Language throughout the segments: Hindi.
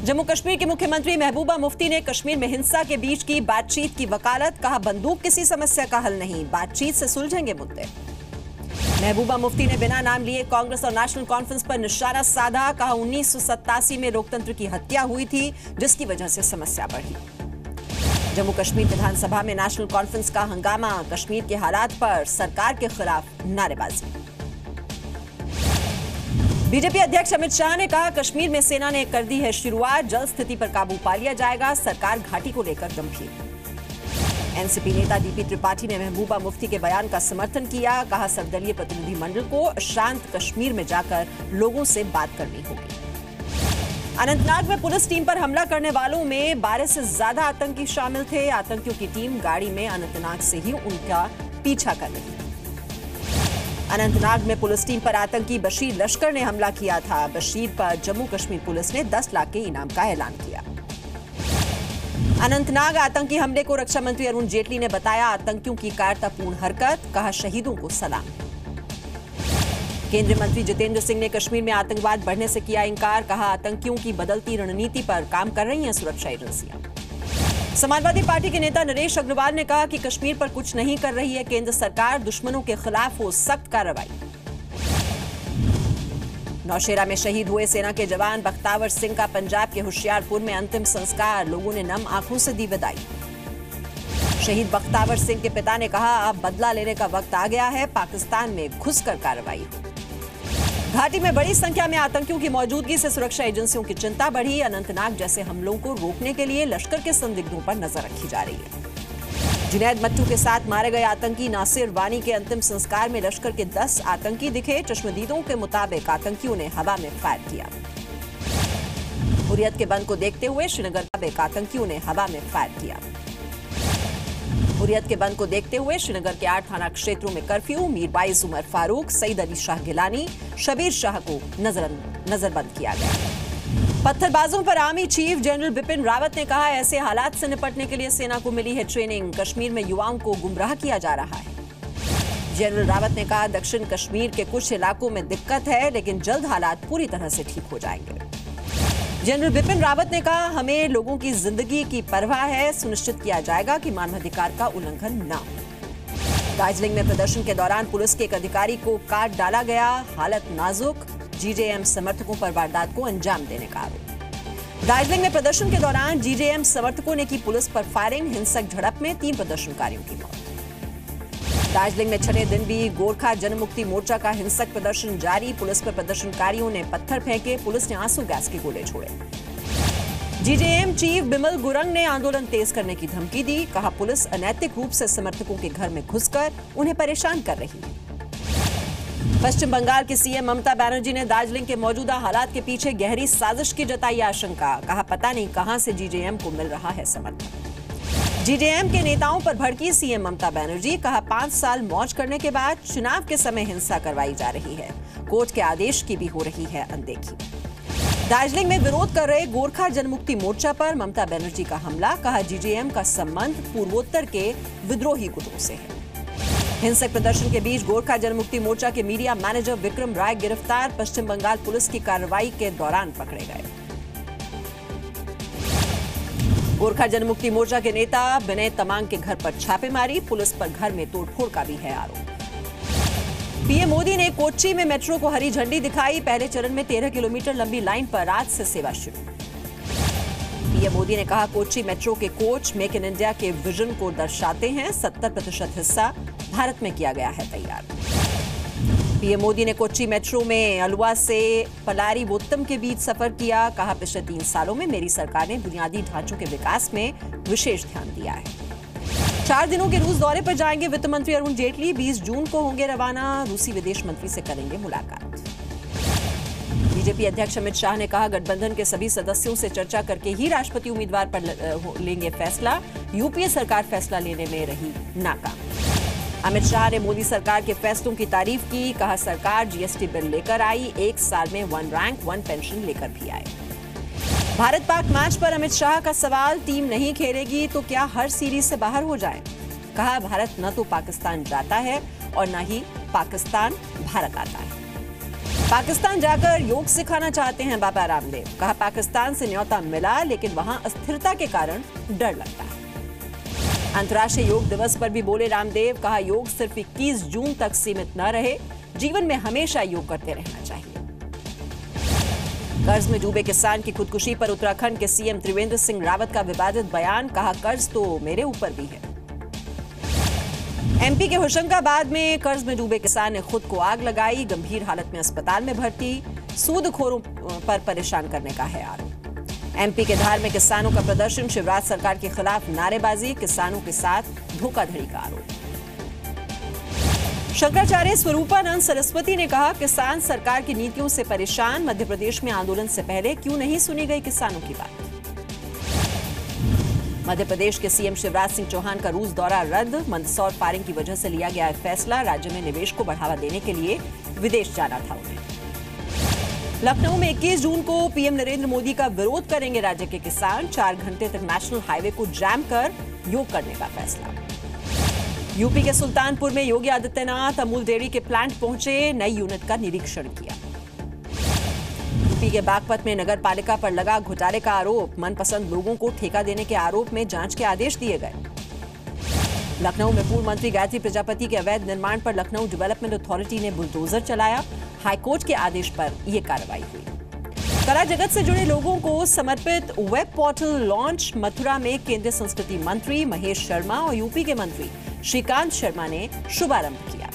जम्मू कश्मीर के मुख्यमंत्री महबूबा मुफ्ती ने कश्मीर में हिंसा के बीच की बातचीत की वकालत। कहा, बंदूक किसी समस्या का हल नहीं, बातचीत से सुलझेंगे मुद्दे। महबूबा मुफ्ती ने बिना नाम लिए कांग्रेस और नेशनल कॉन्फ्रेंस पर निशाना साधा। कहा, 1987 में लोकतंत्र की हत्या हुई थी, जिसकी वजह से समस्या बढ़ी। जम्मू कश्मीर विधानसभा में नेशनल कॉन्फ्रेंस का हंगामा। कश्मीर के हालात पर सरकार के खिलाफ नारेबाजी। बीजेपी अध्यक्ष अमित शाह ने कहा, कश्मीर में सेना ने कर दी है शुरुआत, जल्द स्थिति पर काबू पा लिया जाएगा। सरकार घाटी को लेकर गंभीर। एनसीपी नेता डीपी त्रिपाठी ने महबूबा मुफ्ती के बयान का समर्थन किया। कहा, सर्वदलीय प्रतिनिधिमंडल को शांत कश्मीर में जाकर लोगों से बात करनी होगी। अनंतनाग में पुलिस टीम पर हमला करने वालों में 12 से ज्यादा आतंकी शामिल थे। आतंकियों की टीम गाड़ी में अनंतनाग से ही उनका पीछा कर रही थी। अनंतनाग में पुलिस टीम पर आतंकी बशीर लश्कर ने हमला किया था। बशीर पर जम्मू कश्मीर पुलिस ने 10 लाख के इनाम का ऐलान किया। अनंतनाग आतंकी हमले को रक्षा मंत्री अरुण जेटली ने बताया आतंकियों की कायरतापूर्ण हरकत। कहा, शहीदों को सलाम। केंद्रीय मंत्री जितेंद्र सिंह ने कश्मीर में आतंकवाद बढ़ने से किया इंकार। कहा, आतंकियों की बदलती रणनीति पर काम कर रही हैं सुरक्षा एजेंसियां। समाजवादी पार्टी के नेता नरेश अग्रवाल ने कहा कि कश्मीर पर कुछ नहीं कर रही है केंद्र सरकार, दुश्मनों के खिलाफ हो सख्त कार्रवाई। नौशेरा में शहीद हुए सेना के जवान बख्तावर सिंह का पंजाब के होशियारपुर में अंतिम संस्कार। लोगों ने नम आंखों से दी विदाई। शहीद बख्तावर सिंह के पिता ने कहा, अब बदला लेने का वक्त आ गया है, पाकिस्तान में घुसकर कार्रवाई हो। घाटी में बड़ी संख्या में आतंकियों की मौजूदगी से सुरक्षा एजेंसियों की चिंता बढ़ी। अनंतनाग जैसे हमलों को रोकने के लिए लश्कर के संदिग्धों पर नजर रखी जा रही है। जुनैद मट्टू के साथ मारे गए आतंकी नासिर वानी के अंतिम संस्कार में लश्कर के 10 आतंकी दिखे। चश्मदीदों के मुताबिक आतंकियों ने हवा में फायर किया। हुर्रियत के बंद को देखते हुए श्रीनगर आतंकियों ने हवा में फायर किया। हुर्रियत के बंद को देखते हुए श्रीनगर के 8 थाना क्षेत्रों में कर्फ्यू। मीरवाइज उमर फारूक, सईद अली शाह गिलानी, शबीर शाह को नजरबंद किया गया। पत्थरबाजों पर army chief general Bipin Rawat ने कहा, ऐसे हालात से निपटने के लिए सेना को मिली है ट्रेनिंग। कश्मीर में युवाओं को गुमराह किया जा रहा है। जनरल रावत ने कहा, दक्षिण कश्मीर के कुछ इलाकों में दिक्कत है, लेकिन जल्द हालात पूरी तरह से ठीक हो जाएंगे। जनरल बिपिन रावत ने कहा, हमें लोगों की जिंदगी की परवाह है, सुनिश्चित किया जाएगा कि मानवाधिकार का उल्लंघन न हो। दार्जिलिंग में प्रदर्शन के दौरान पुलिस के एक अधिकारी को काट डाला गया, हालत नाजुक। जीजेएम समर्थकों पर वारदात को अंजाम देने का आरोप। दार्जिलिंग में प्रदर्शन के दौरान जीजेएम समर्थकों ने की पुलिस पर फायरिंग, हिंसक झड़प में 3 प्रदर्शनकारियों की मौत। दार्जिलिंग में 6 दिन भी गोरखा जनमुक्ति मोर्चा का हिंसक प्रदर्शन जारी। पुलिस पर प्रदर्शनकारियों ने पत्थर फेंके, पुलिस ने आंसू गैस के गोले छोड़े। जीजेएम चीफ बिमल गुरंग ने आंदोलन तेज करने की धमकी दी। कहा, पुलिस अनैतिक रूप से समर्थकों के घर में घुसकर उन्हें परेशान कर रही है। पश्चिम बंगाल की सीएम ममता बनर्जी ने दार्जिलिंग के मौजूदा हालात के पीछे गहरी साजिश की जताई आशंका। कहा, पता नहीं कहां से जीजेएम को मिल रहा है समर्थन। जीजेएम के नेताओं पर भड़की सीएम ममता बनर्जी। कहा, 5 साल मौज करने के बाद चुनाव के समय हिंसा करवाई जा रही है। कोर्ट के आदेश की भी हो रही है अनदेखी। दार्जिलिंग में विरोध कर रहे गोरखा जनमुक्ति मोर्चा पर ममता बनर्जी का हमला। कहा, जीजेएम का संबंध पूर्वोत्तर के विद्रोही गुटों से है। हिंसक प्रदर्शन के बीच गोरखा जनमुक्ति मोर्चा के मीडिया मैनेजर विक्रम राय गिरफ्तार। पश्चिम बंगाल पुलिस की कार्रवाई के दौरान पकड़े गए। गोरखा जनमुक्ति मोर्चा के नेता विनय तमांग के घर पर छापेमारी। पुलिस पर घर में तोड़फोड़ का भी है आरोप। पीएम मोदी ने कोच्चि में मेट्रो को हरी झंडी दिखाई। पहले चरण में 13 किलोमीटर लंबी लाइन पर आज से सेवा शुरू। पीएम मोदी ने कहा, कोच्चि मेट्रो के कोच मेक इन इंडिया के विजन को दर्शाते हैं। 70% हिस्सा भारत में किया गया है तैयार। पीएम मोदी ने कोच्चि मेट्रो में अलुवा से पलारीवोत्तम के बीच सफर किया। कहा, पिछले 3 सालों में मेरी सरकार ने बुनियादी ढांचों के विकास में विशेष ध्यान दिया है। 4 दिनों के रूस दौरे पर जाएंगे वित्त मंत्री अरुण जेटली। 20 जून को होंगे रवाना। रूसी विदेश मंत्री से करेंगे मुलाकात। बीजेपी अध्यक्ष अमित शाह ने कहा, गठबंधन के सभी सदस्यों से चर्चा करके ही राष्ट्रपति उम्मीदवार पर लेंगे फैसला। यूपीए सरकार फैसला लेने में रही नाकाम। अमित शाह ने मोदी सरकार के फैसलों की तारीफ की। कहा, सरकार जीएसटी बिल लेकर आई, 1 साल में 1 रैंक 1 पेंशन लेकर भी आए। भारत पाक मैच पर अमित शाह का सवाल, टीम नहीं खेलेगी तो क्या हर सीरीज से बाहर हो जाए। कहा, भारत न तो पाकिस्तान जाता है और न ही पाकिस्तान भारत आता है। पाकिस्तान जाकर योग सिखाना चाहते हैं बाबा रामदेव। कहा पाकिस्तान से न्योता मिला लेकिन वहां अस्थिरता के कारण डर लगता है। अंतर्राष्ट्रीय योग दिवस पर भी बोले रामदेव। कहा योग सिर्फ 21 जून तक सीमित न रहे, जीवन में हमेशा योग करते रहना चाहिए। कर्ज में डूबे किसान की खुदकुशी पर उत्तराखंड के सीएम त्रिवेंद्र सिंह रावत का विवादित बयान। कहा कर्ज तो मेरे ऊपर भी है। एमपी के होशंगाबाद में कर्ज में डूबे किसान ने खुद को आग लगाई, गंभीर हालत में अस्पताल में भर्ती। सूदखोरों पर परेशान करने का है आरोप। एमपी के धार में किसानों का प्रदर्शन, शिवराज सरकार के खिलाफ नारेबाजी, किसानों के साथ धोखाधड़ी का आरोप। शंकराचार्य स्वरूपानंद सरस्वती ने कहा किसान सरकार की नीतियों से परेशान, मध्य प्रदेश में आंदोलन से पहले क्यों नहीं सुनी गई किसानों की बात। मध्य प्रदेश के सीएम शिवराज सिंह चौहान का रूस दौरा रद्द, मंदसौर फायरिंग की वजह से लिया गया है फैसला। राज्य में निवेश को बढ़ावा देने के लिए विदेश जाना था उन्हें। लखनऊ में 21 जून को पीएम नरेंद्र मोदी का विरोध करेंगे राज्य के किसान। 4 घंटे तक नेशनल हाईवे को जैम कर योग करने का फैसला। यूपी के सुल्तानपुर में योगी आदित्यनाथ अमूल डेयरी के प्लांट पहुंचे, नई यूनिट का निरीक्षण किया। यूपी के बागपत में नगर पालिका पर लगा घोटाले का आरोप, मनपसंद लोगों को ठेका देने के आरोप में जांच के आदेश दिए गए। लखनऊ में पूर्व मंत्री गायत्री प्रजापति के अवैध निर्माण पर लखनऊ डेवलपमेंट अथॉरिटी ने बुलडोजर चलाया। हाईकोर्ट के आदेश पर यह कार्रवाई हुई। कला जगत से जुड़े लोगों को समर्पित वेब पोर्टल लॉन्च, मथुरा में केंद्रीय संस्कृति मंत्री महेश शर्मा और यूपी के मंत्री श्रीकांत शर्मा ने शुभारंभ किया।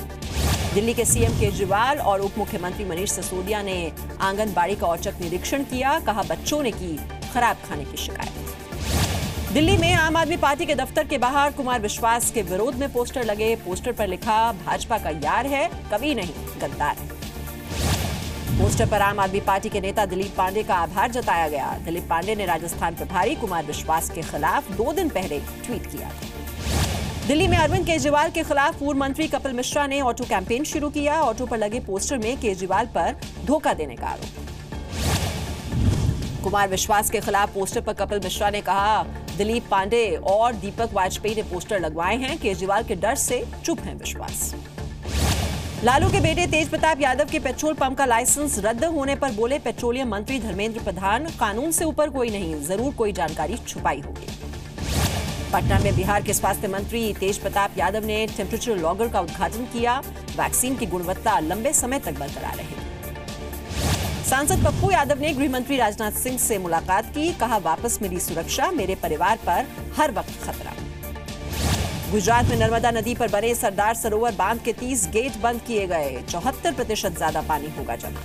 दिल्ली के सीएम केजरीवाल और उप मुख्यमंत्री मनीष सिसोदिया ने आंगनबाड़ी का औचक निरीक्षण किया। कहा बच्चों ने की खराब खाने की शिकायत। दिल्ली में आम आदमी पार्टी के दफ्तर के बाहर कुमार विश्वास के विरोध में पोस्टर लगे। पोस्टर पर लिखा भाजपा का यार है, कभी नहीं गद्दार है। पोस्टर पर आम आदमी पार्टी के नेता दिलीप पांडे का आभार जताया गया। दिलीप पांडे ने राजस्थान प्रभारी कुमार विश्वास के खिलाफ 2 दिन पहले ट्वीट किया था। दिल्ली में अरविंद केजरीवाल के खिलाफ पूर्व मंत्री कपिल मिश्रा ने ऑटो कैंपेन शुरू किया। ऑटो पर लगे पोस्टर में केजरीवाल पर धोखा देने का आरोप। कुमार विश्वास के खिलाफ पोस्टर पर कपिल मिश्रा ने कहा दिलीप पांडे और दीपक वाजपेयी ने पोस्टर लगवाए हैं, केजरीवाल के डर से चुप हैं विश्वास। लालू के बेटे तेज प्रताप यादव के पेट्रोल पंप का लाइसेंस रद्द होने पर बोले पेट्रोलियम मंत्री धर्मेंद्र प्रधान, कानून से ऊपर कोई नहीं, जरूर कोई जानकारी छुपाई होगी। पटना में बिहार के स्वास्थ्य मंत्री तेज प्रताप यादव ने टेम्परेचर लॉगर का उद्घाटन किया। वैक्सीन की गुणवत्ता लंबे समय तक बरकरार रहेगी। सांसद पप्पू यादव ने गृह मंत्री राजनाथ सिंह से मुलाकात की। कहा वापस मिली सुरक्षा, मेरे परिवार पर हर वक्त खतरा। गुजरात में नर्मदा नदी पर बने सरदार सरोवर बांध के 30 गेट बंद किए गए। 74% ज्यादा पानी होगा जमा।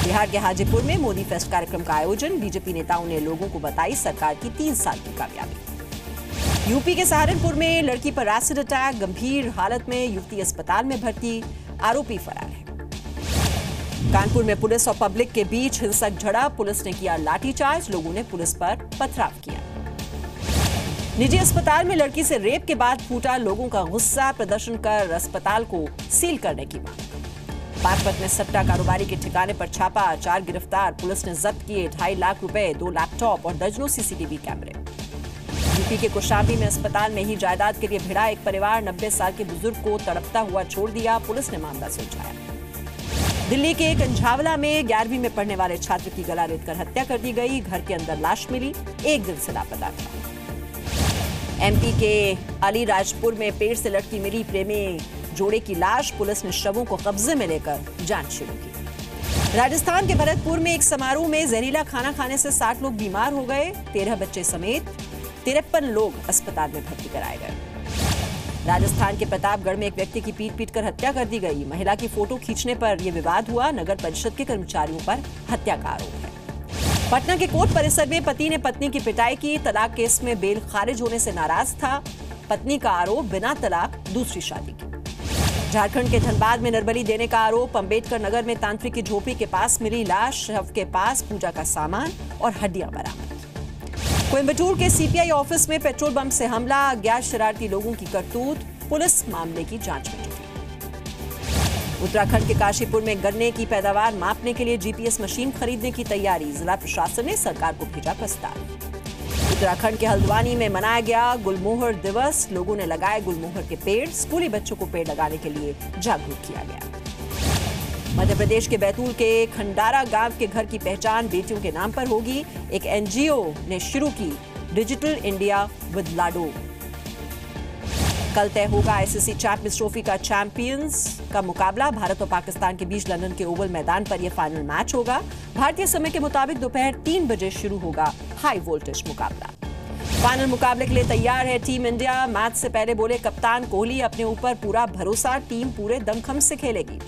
बिहार के हाजीपुर में मोदी फेस्ट कार्यक्रम का आयोजन, बीजेपी नेताओं ने लोगों को बताई सरकार की 3 साल की कामयाबी। यूपी के सहारनपुर में लड़की पर एसिड अटैक, गंभीर हालत में युवती अस्पताल में भर्ती, आरोपी फरार है। कानपुर में पुलिस और पब्लिक के बीच हिंसक झड़प, पुलिस ने किया लाठीचार्ज, लोगों ने पुलिस पर पथराव किया। निजी अस्पताल में लड़की से रेप के बाद फूटा लोगों का गुस्सा, प्रदर्शन कर अस्पताल को सील करने की मांग। बागपत में सट्टा कारोबारी के ठिकाने पर छापा, 4 गिरफ्तार, पुलिस ने जब्त किए 2.5 लाख रुपए, 2 लैपटॉप और दर्जनों सीसीटीवी कैमरे। यूपी के कौशाम्बी में अस्पताल में ही जायदाद के लिए भिड़ा एक परिवार, 90 साल के बुजुर्ग को तड़पता हुआ छोड़ दिया, पुलिस ने मामला सुलझाया। दिल्ली के कंझावला में 11वीं में पढ़ने वाले छात्र की गला रेत कर हत्या कर दी गई, घर के अंदर लाश मिली, 1 दिन से लापता था। एमपी के अलीराजपुर में पेड़ से लटकी मिली प्रेमी जोड़े की लाश, पुलिस ने शवों को कब्जे में लेकर जांच शुरू की। राजस्थान के भरतपुर में एक समारोह में जहरीला खाना खाने से 60 लोग बीमार हो गए, 13 बच्चे समेत 53 लोग अस्पताल में भर्ती कराए गए। राजस्थान के प्रतापगढ़ में एक व्यक्ति की पीट कर हत्या कर दी गई, महिला की फोटो खींचने पर यह विवाद हुआ, नगर परिषद के कर्मचारियों पर हत्या का आरोप है। पटना के कोर्ट परिसर में पति ने पत्नी की पिटाई की, तलाक केस में बेल खारिज होने से नाराज था, पत्नी का आरोप बिना तलाक दूसरी शादी की। झारखंड के धनबाद में नरबली देने का आरोप, अंबेडकर नगर में तांत्रिक की झोपड़ी के पास मिली लाश, शव के पास पूजा का सामान और हड्डियां बरामद। कोयम्बटूर के सीपीआई ऑफिस में पेट्रोल बम से हमला, अज्ञात शरारती लोगों की करतूत, पुलिस मामले की जांच में जुटी। उत्तराखंड के काशीपुर में गन्ने की पैदावार मापने के लिए जीपीएस मशीन खरीदने की तैयारी, जिला प्रशासन ने सरकार को भेजा प्रस्ताव। उत्तराखंड के हल्द्वानी में मनाया गया गुलमोहर दिवस, लोगों ने लगाए गुलमोहर के पेड़, स्कूली बच्चों को पेड़ लगाने के लिए जागरूक किया गया। मध्य प्रदेश के बैतूल के खंडारा गांव के घर की पहचान बेटियों के नाम पर होगी। एक एनजीओ ने शुरू की डिजिटल इंडिया विद लाडो। कल तय होगा आईसीसी चैंपियंस ट्रॉफी का चैंपियंस का मुकाबला। भारत और पाकिस्तान के बीच लंदन के ओवल मैदान पर यह फाइनल मैच होगा। भारतीय समय के मुताबिक दोपहर 3 बजे शुरू होगा हाई वोल्टेज मुकाबला। फाइनल मुकाबले के लिए तैयार है टीम इंडिया। मैच से पहले बोले कप्तान कोहली, अपने ऊपर पूरा भरोसा, टीम पूरे दमखम से खेलेगी।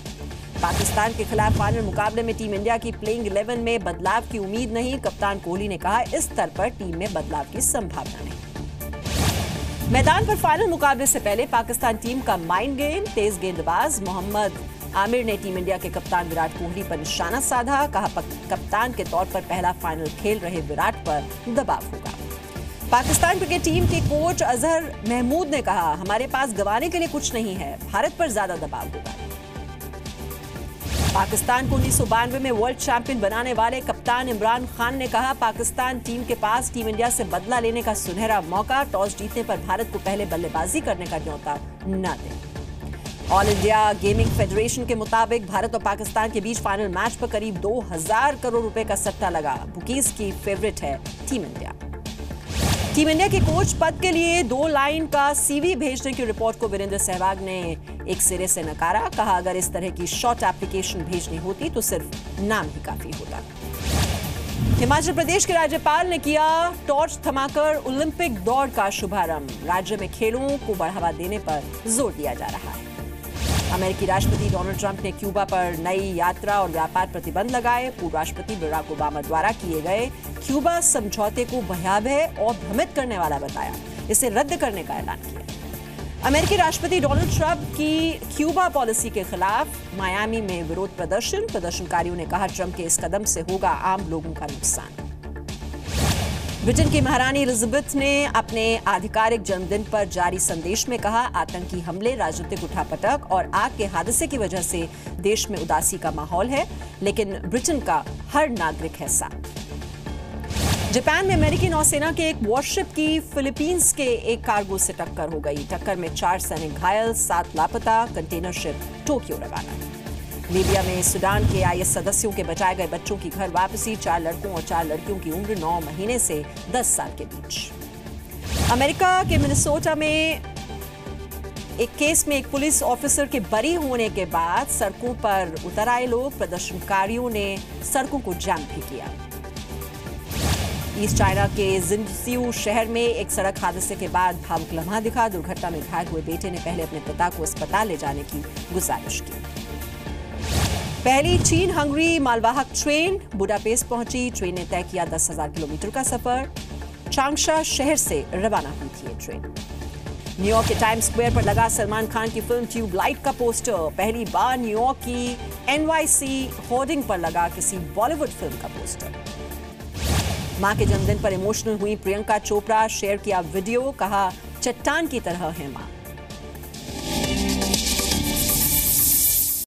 पाकिस्तान के खिलाफ फाइनल मुकाबले में टीम इंडिया की प्लेइंग 11 में बदलाव की उम्मीद नहीं। कप्तान कोहली ने कहा, इस स्तर पर टीम में बदलाव की संभावना नहीं। मैदान पर फाइनल मुकाबले से पहले पाकिस्तान टीम का माइंड गेम। तेज गेंदबाज मोहम्मद आमिर ने टीम इंडिया के कप्तान विराट कोहली पर निशाना साधा। कहा, कप्तान के तौर पर पहला फाइनल खेल रहे विराट पर दबाव होगा। पाकिस्तान क्रिकेट टीम के कोच अजहर महमूद ने कहा, हमारे पास गंवाने के लिए कुछ नहीं है, भारत पर ज्यादा दबाव होगा। पाकिस्तान को 1992 में वर्ल्ड चैंपियन बनाने वाले कप्तान इमरान खान ने कहा, पाकिस्तान टीम के पास टीम इंडिया से बदला लेने का सुनहरा मौका। टॉस जीतने पर भारत को पहले बल्लेबाजी करने का न्योता न दें। ऑल इंडिया गेमिंग फेडरेशन के मुताबिक भारत और पाकिस्तान के बीच फाइनल मैच पर करीब 2000 करोड़ रुपए का सट्टा लगा। बुकीज की फेवरेट है टीम इंडिया। टीम इंडिया के कोच पद के लिए 2 लाइन का सीवी भेजने की रिपोर्ट को वीरेंद्र सहवाग ने एक सिरे से नकारा। कहा, अगर इस तरह की शॉर्ट एप्लीकेशन भेजनी होती तो सिर्फ नाम ही काफी होता। हिमाचल प्रदेश के राज्यपाल ने किया टॉर्च थमाकर ओलंपिक दौड़ का शुभारंभ। राज्य में खेलों को बढ़ावा देने पर जोर दिया जा रहा है। अमेरिकी राष्ट्रपति डोनाल्ड ट्रंप ने क्यूबा पर नई यात्रा और व्यापार प्रतिबंध लगाए। पूर्व राष्ट्रपति बराक ओबामा द्वारा किए गए क्यूबा समझौते को भयावह और भ्रमित करने वाला बताया। इसे रद्द करने का ऐलान किया। अमेरिकी राष्ट्रपति डोनाल्ड ट्रंप की क्यूबा पॉलिसी के खिलाफ मायामी में विरोध प्रदर्शन। प्रदर्शनकारियों ने कहा, ट्रंप के इस कदम से होगा आम लोगों का नुकसान। ब्रिटेन की महारानी एलिजाबेथ ने अपने आधिकारिक जन्मदिन पर जारी संदेश में कहा, आतंकी हमले, राजनीतिक उठापटक और आग के हादसे की वजह से देश में उदासी का माहौल है, लेकिन ब्रिटेन का हर नागरिक है साथ। जापान में अमेरिकी नौसेना के एक वॉरशिप की फिलीपींस के एक कार्गो से टक्कर हो गई। टक्कर में 4 सैनिक घायल, 7 लापता। कंटेनर शिप टोक्यो रवाना। लीबिया में सूडान के आईएस सदस्यों के बचाए गए बच्चों की घर वापसी। 4 लड़कों और 4 लड़कियों की उम्र 9 महीने से 10 साल के बीच। अमेरिका के मिनेसोटा में एक केस में एक पुलिस ऑफिसर के बरी होने के बाद सड़कों पर उतर आए लोग। प्रदर्शनकारियों ने सड़कों को जाम भी किया। ईस्ट चाइना के जिनजिऊ शहर में एक सड़क हादसे के बाद भावुक लम्हा दिखा। दुर्घटना में घायल हुए बेटे ने पहले अपने पिता को अस्पताल ले जाने की गुजारिश की। पहली चीन हंगरी मालवाहक ट्रेन बुडापेस्ट पहुंची। ट्रेन ने तय किया 10,000 किलोमीटर का सफर। चांगशा शहर से रवाना हुई थी ये ट्रेन। न्यूयॉर्क के टाइम्स स्क्वायर पर लगा सलमान खान की फिल्म ट्यूबलाइट का पोस्टर। पहली बार न्यूयॉर्क की एनवाईसी होर्डिंग पर लगा किसी बॉलीवुड फिल्म का पोस्टर। मां के जन्मदिन पर इमोशनल हुई प्रियंका चोपड़ा। शेयर किया वीडियो। कहा, चट्टान की तरह है मां।